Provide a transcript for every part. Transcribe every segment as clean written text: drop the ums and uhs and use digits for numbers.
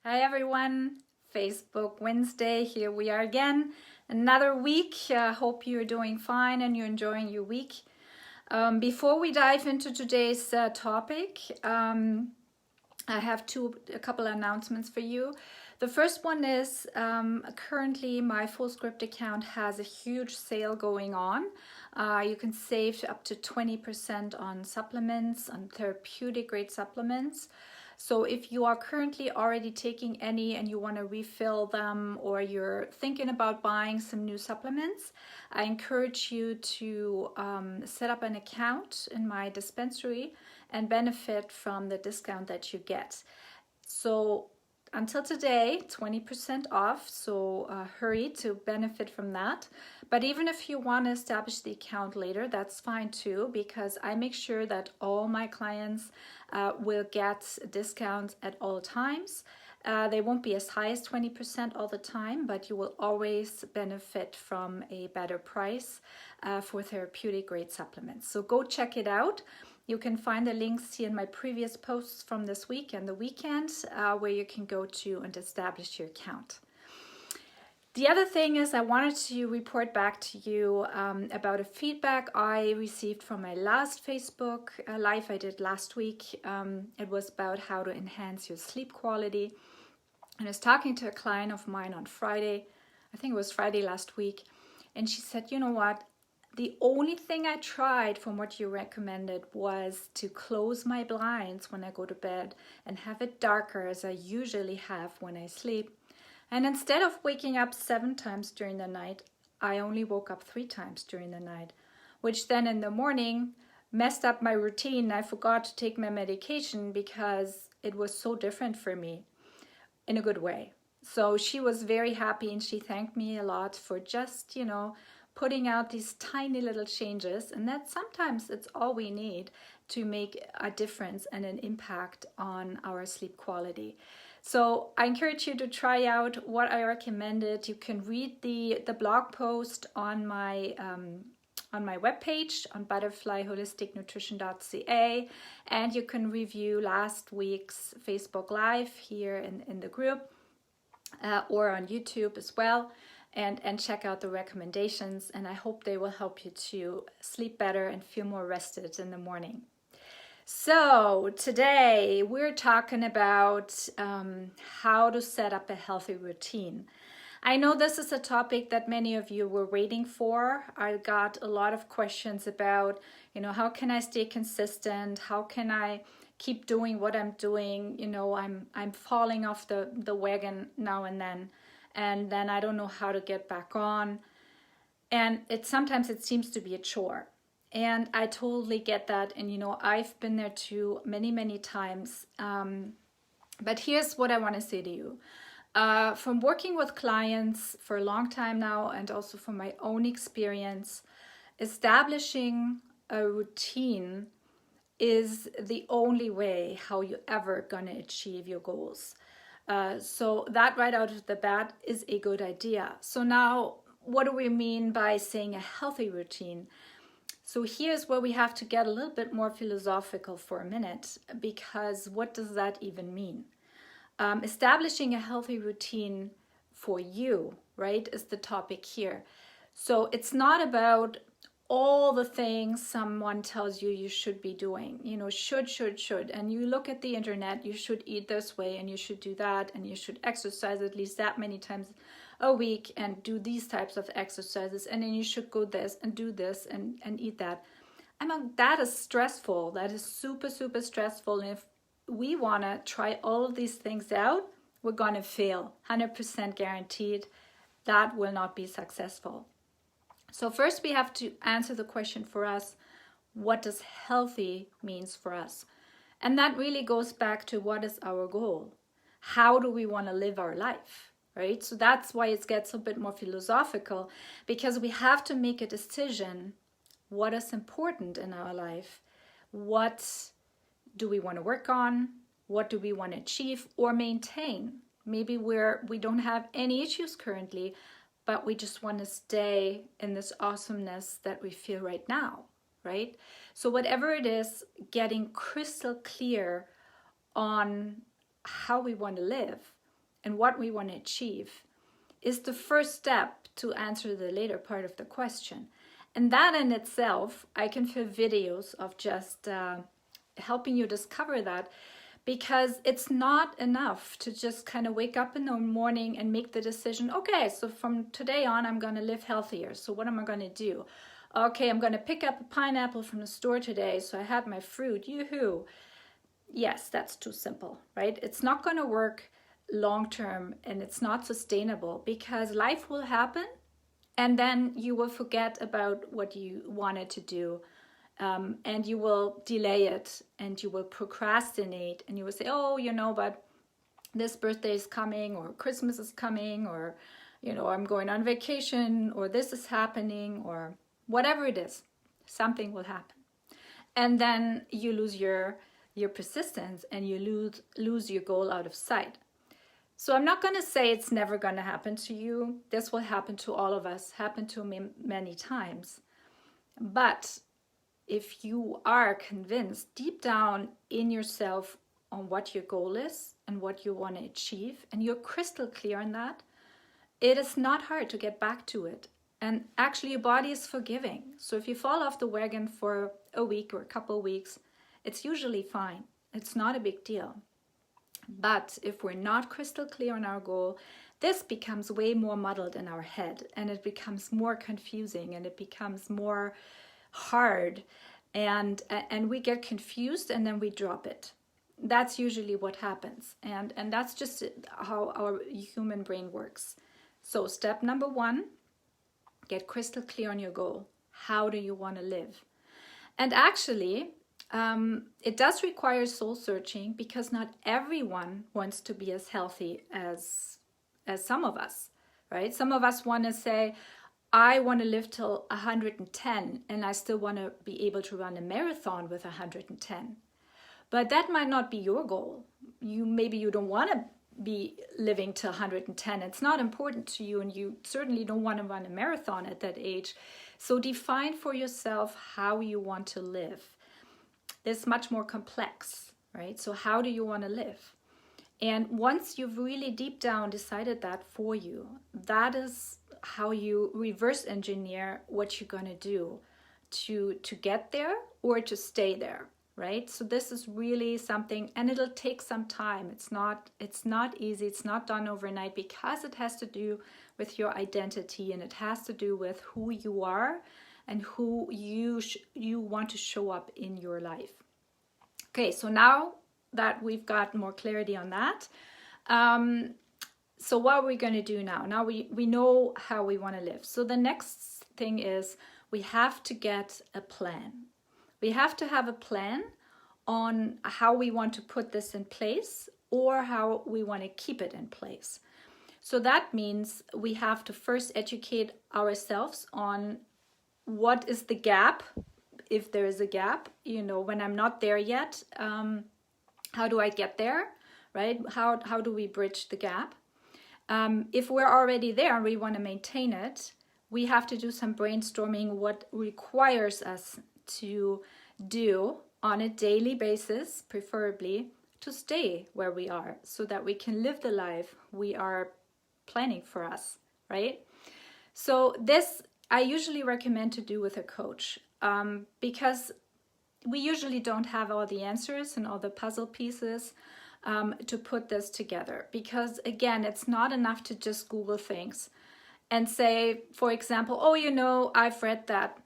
Hi everyone, Facebook Wednesday, here we are again. Another week. Hope you're doing fine and you're enjoying your week. Before we dive into today's topic, I have a couple announcements for you. The first one is currently my Fullscript account has a huge sale going on. You can save up to 20% on supplements, on therapeutic grade supplements. So if you are currently already taking any and you want to refill them, or you're thinking about buying some new supplements, I encourage you to set up an account in my dispensary and benefit from the discount that you get. So until today, 20% off, so hurry to benefit from that. But even if you want to establish the account later, that's fine too, because I make sure that all my clients will get discounts at all times. They won't be as high as 20% all the time, but you will always benefit from a better price for therapeutic grade supplements. So go check it out. You can find the links here in my previous posts from this week and the weekend, where you can go to and establish your account. The other thing is I wanted to report back to you about a feedback I received from my last Facebook live I did last week. It was about how to enhance your sleep quality. And I was talking to a client of mine on Friday, I think it was Friday last week, and she said, you know what? The only thing I tried from what you recommended was to close my blinds when I go to bed and have it darker as I usually have when I sleep. And instead of waking up 7 times during the night, I only woke up 3 times during the night, which then in the morning messed up my routine. I forgot to take my medication because it was so different for me in a good way. So she was very happy and she thanked me a lot for just, putting out these tiny little changes, and that sometimes it's all we need to make a difference and an impact on our sleep quality. So I encourage you to try out what I recommended. You can read the blog post on my webpage on butterflyholisticnutrition.ca, and you can review last week's Facebook Live here in the group or on YouTube as well. And check out the recommendations, and I hope they will help you to sleep better and feel more rested in the morning. So today we're talking about how to set up a healthy routine. I know this is a topic that many of you were waiting for. I got a lot of questions about, how can I stay consistent? How can I keep doing what I'm doing? I'm falling off the wagon now and then I don't know how to get back on. And sometimes it seems to be a chore. And I totally get that. And, I've been there too many, many times. But here's what I want to say to you. From working with clients for a long time now, and also from my own experience, establishing a routine is the only way how you ever gonna achieve your goals. So that right out of the bat is a good idea. So now, what do we mean by saying a healthy routine? So here's where we have to get a little bit more philosophical for a minute, because what does that even mean? Establishing a healthy routine for you, right, is the topic here. So it's not about all the things someone tells you should be doing, should. And you look at the internet, you should eat this way and you should do that and you should exercise at least that many times a week and do these types of exercises, and then you should go this and do this and eat that. That is stressful. That is super, super stressful. And if we want to try all of these things out, we're going to fail. 100% guaranteed. That will not be successful. So first we have to answer the question for us, what does healthy means for us? And that really goes back to what is our goal? How do we want to live our life, right? So that's why it gets a bit more philosophical, because we have to make a decision. What is important in our life? What do we want to work on? What do we want to achieve or maintain? Maybe we don't have any issues currently, but we just want to stay in this awesomeness that we feel right now, right? So whatever it is, getting crystal clear on how we want to live and what we want to achieve is the first step to answer the later part of the question. And that in itself, I can film videos of just helping you discover that, because it's not enough to just kind of wake up in the morning and make the decision, okay, so from today on, I'm going to live healthier. So what am I going to do? Okay, I'm going to pick up a pineapple from the store today. So I had my fruit, yoo-hoo. Yes, that's too simple, right? It's not going to work long term, and it's not sustainable, because life will happen and then you will forget about what you wanted to do. And you will delay it, and you will procrastinate, and you will say, oh, but this birthday is coming, or Christmas is coming, or, I'm going on vacation, or this is happening, or whatever it is, something will happen. And then you lose your persistence, and you lose your goal out of sight. So I'm not going to say it's never going to happen to you. This will happen to all of us, happen to me many times. But if you are convinced deep down in yourself on what your goal is and what you want to achieve, and you're crystal clear on that, it is not hard to get back to it. And actually your body is forgiving. So if you fall off the wagon for a week or a couple of weeks, it's usually fine. It's not a big deal. But if we're not crystal clear on our goal, this becomes way more muddled in our head, and it becomes more confusing, and it becomes more hard, and we get confused, and then we drop it. That's usually what happens, and that's just how our human brain works. So step number 1, get crystal clear on your goal. How do you want to live? And actually it does require soul searching, because not everyone wants to be as healthy as some of us, right? Some of us want to say, I want to live till 110, and I still want to be able to run a marathon with 110. But that might not be your goal. Maybe you don't want to be living to 110. It's not important to you, and you certainly don't want to run a marathon at that age. So define for yourself how you want to live. It's much more complex, right? So how do you want to live? And once you've really deep down decided that for you, that is how you reverse engineer what you're going to do to get there or to stay there, right? So this is really something, and it'll take some time. It's not easy. It's not done overnight, because it has to do with your identity, and it has to do with who you are and who you want to show up in your life. Okay, so now that we've got more clarity on that, so what are we going to do now? Now we know how we want to live. So the next thing is we have to get a plan. We have to have a plan on how we want to put this in place, or how we want to keep it in place. So that means we have to first educate ourselves on what is the gap, if there is a gap, when I'm not there yet, how do I get there, right? How do we bridge the gap? If we're already there and we want to maintain it, we have to do some brainstorming what requires us to do on a daily basis, preferably, to stay where we are, so that we can live the life we are planning for us, right? So this I usually recommend to do with a coach, because we usually don't have all the answers and all the puzzle pieces to put this together. Because again, it's not enough to just Google things and say, for example, oh, I've read that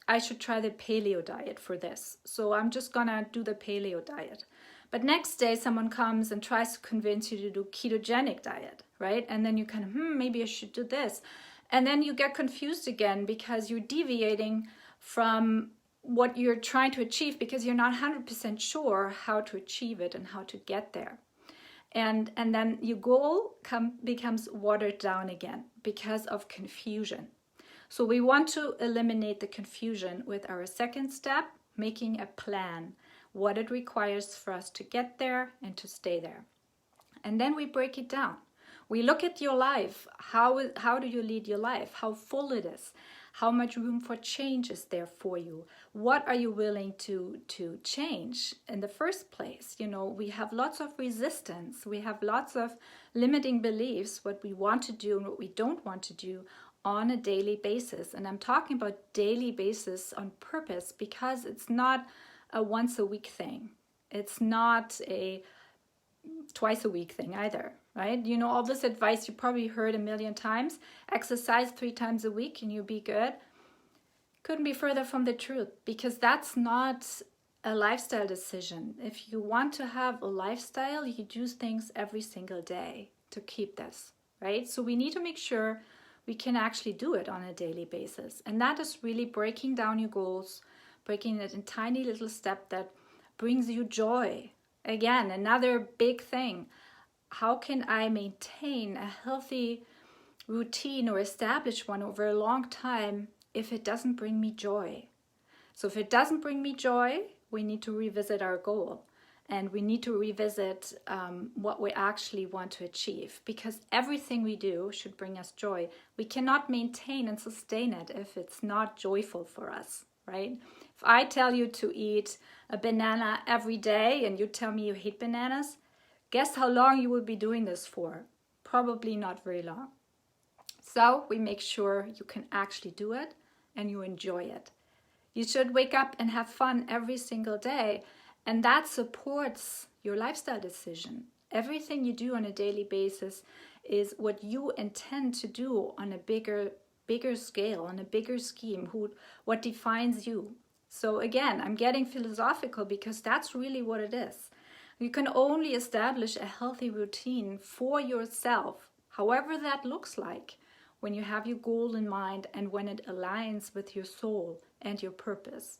I should try the paleo diet for this, so I'm just gonna do the paleo diet. But next day someone comes and tries to convince you to do ketogenic diet, right? And then you kind of, maybe I should do this. And then you get confused again, because you're deviating from what you're trying to achieve, because you're not 100% sure how to achieve it and how to get there. And then your goal becomes watered down again because of confusion. So we want to eliminate the confusion with our second step, making a plan, what it requires for us to get there and to stay there. And then we break it down. We look at your life. How do you lead your life? How full it is? How much room for change is there for you? What are you willing to change in the first place? You know, we have lots of resistance. We have lots of limiting beliefs, what we want to do and what we don't want to do on a daily basis. And I'm talking about daily basis on purpose, because it's not a once a week thing. It's not a twice a week thing either, right? You know, all this advice you probably heard a million times. Exercise 3 times a week and you'll be good. Couldn't be further from the truth, because that's not a lifestyle decision. If you want to have a lifestyle, you do things every single day to keep this, right? So we need to make sure we can actually do it on a daily basis. And that is really breaking down your goals, breaking it in tiny little steps that brings you joy. Again, another big thing. How can I maintain a healthy routine or establish one over a long time if it doesn't bring me joy? So if it doesn't bring me joy, we need to revisit our goal, and we need to revisit what we actually want to achieve, because everything we do should bring us joy. We cannot maintain and sustain it if it's not joyful for us, right? If I tell you to eat a banana every day and you tell me you hate bananas, guess how long you will be doing this for? Probably not very long. So we make sure you can actually do it and you enjoy it. You should wake up and have fun every single day, and that supports your lifestyle decision. Everything you do on a daily basis is what you intend to do on a bigger scale, on a bigger scheme, what defines you. So again, I'm getting philosophical because that's really what it is. You can only establish a healthy routine for yourself, however that looks like, when you have your goal in mind and when it aligns with your soul and your purpose.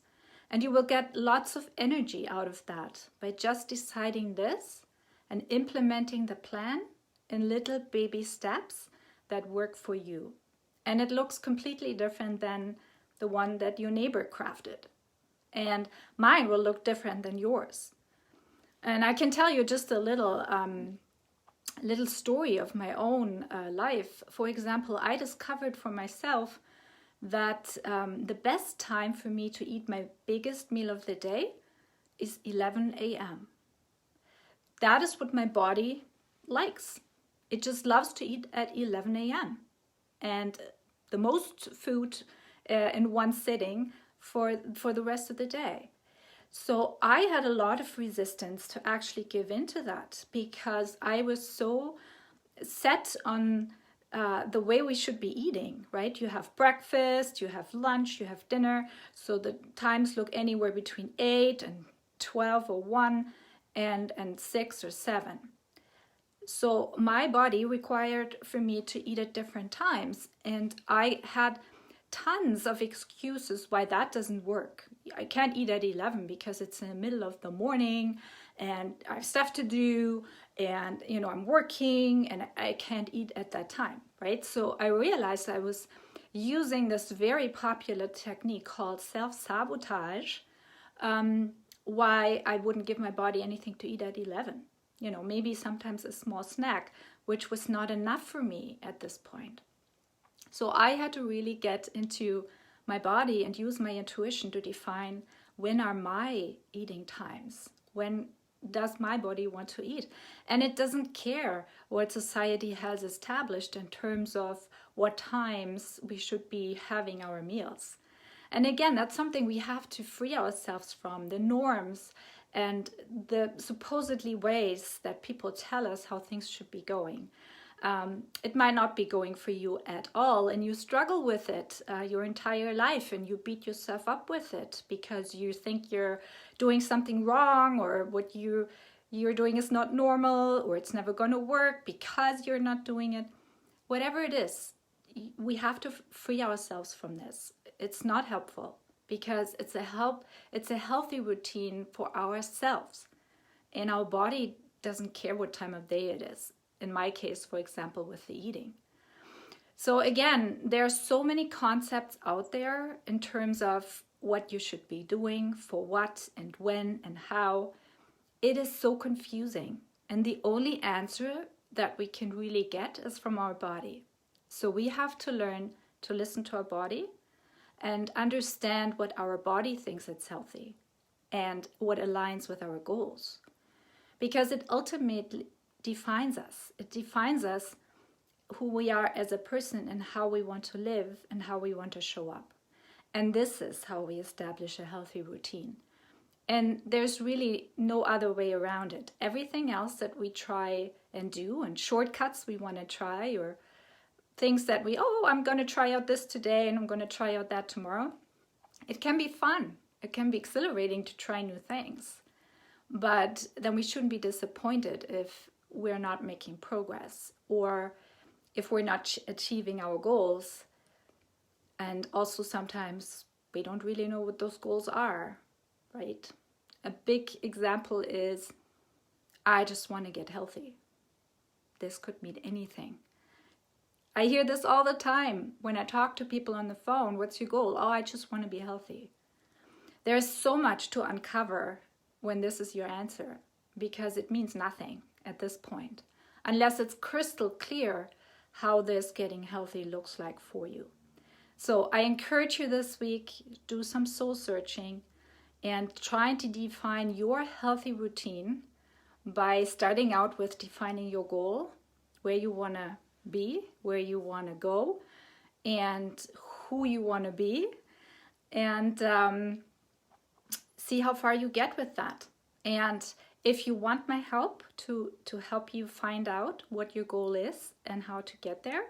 And you will get lots of energy out of that by just deciding this and implementing the plan in little baby steps that work for you. And it looks completely different than the one that your neighbor crafted. And mine will look different than yours. And I can tell you just a little story of my own life. For example, I discovered for myself that the best time for me to eat my biggest meal of the day is 11 a.m. That is what my body likes. It just loves to eat at 11 a.m. And the most food in one sitting for the rest of the day. So I had a lot of resistance to actually give into that, because I was so set on the way we should be eating, right? You have breakfast, you have lunch, you have dinner. So the times look anywhere between 8 and 12 or 1 and 6 or 7. So my body required for me to eat at different times, and I had tons of excuses why that doesn't work. I can't eat at 11 because it's in the middle of the morning and I have stuff to do, and I'm working and I can't eat at that time, right? So I realized I was using this very popular technique called self-sabotage, why I wouldn't give my body anything to eat at 11. Maybe sometimes a small snack, which was not enough for me at this point. So I had to really get into my body and use my intuition to define when are my eating times, when does my body want to eat. And it doesn't care what society has established in terms of what times we should be having our meals. And again, that's something we have to free ourselves from, the norms and the supposedly ways that people tell us how things should be going. It might not be going for you at all, and you struggle with it your entire life, and you beat yourself up with it because you think you're doing something wrong, or what you're doing is not normal, or it's never going to work because you're not doing it. Whatever it is, we have to free ourselves from this. It's not helpful, because it's a healthy routine for ourselves, and our body doesn't care what time of day it is. In my case, for example, with the eating. So again, there are so many concepts out there in terms of what you should be doing, for what and when and how. It is so confusing. And the only answer that we can really get is from our body. So we have to learn to listen to our body, and understand what our body thinks it's healthy and what aligns with our goals. Because it ultimately defines us. It defines us, who we are as a person and how we want to live and how we want to show up. And this is how we establish a healthy routine. And there's really no other way around it. Everything else that we try and do, and shortcuts we want to try, or things that I'm going to try out this today and I'm going to try out that tomorrow. It can be fun. It can be exhilarating to try new things. But then we shouldn't be disappointed if we're not making progress, or if we're not achieving our goals. And also sometimes we don't really know what those goals are, right? A big example is, I just want to get healthy. This could mean anything. I hear this all the time when I talk to people on the phone. What's your goal? Oh, I just want to be healthy. There's so much to uncover when this is your answer, because it means nothing at this point, unless it's crystal clear how this getting healthy looks like for you. So I encourage you this week, do some soul searching and trying to define your healthy routine by starting out with defining your goal, where you want to be, where you want to go, and who you want to be, and see how far you get with that. And if you want my help to help you find out what your goal is and how to get there,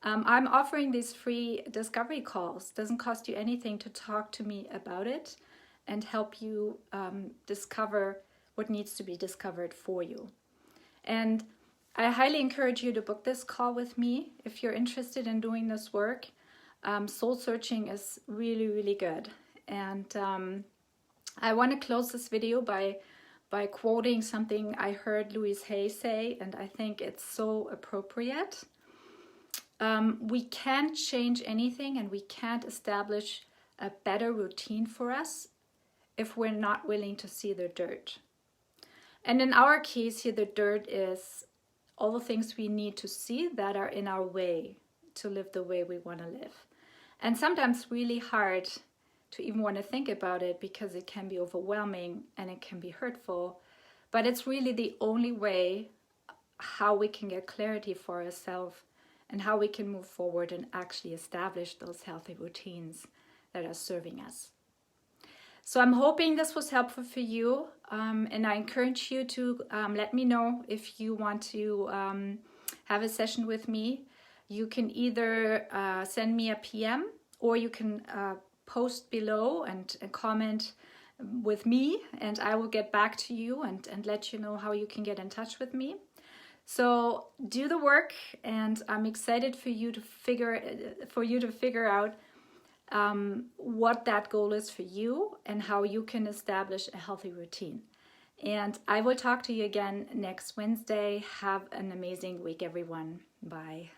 I'm offering these free discovery calls. Doesn't cost you anything to talk to me about it and help you discover what needs to be discovered for you. And I highly encourage you to book this call with me if you're interested in doing this work. Soul searching is really, really good. And I want to close this video by quoting something I heard Louise Hay say, and I think it's so appropriate. We can't change anything, and we can't establish a better routine for us if we're not willing to see the dirt. And in our case here, the dirt is all the things we need to see that are in our way to live the way we want to live. And sometimes really hard to even want to think about it, because it can be overwhelming and it can be hurtful. But it's really the only way how we can get clarity for ourselves and how we can move forward and actually establish those healthy routines that are serving us. So I'm hoping this was helpful for you, and I encourage you to let me know if you want to have a session with me. You can either send me a PM, or you can post below and comment with me, and I will get back to you and let you know how you can get in touch with me. So do the work, and I'm excited for you to figure out what that goal is for you and how you can establish a healthy routine. And I will talk to you again next Wednesday. Have an amazing week, everyone. Bye.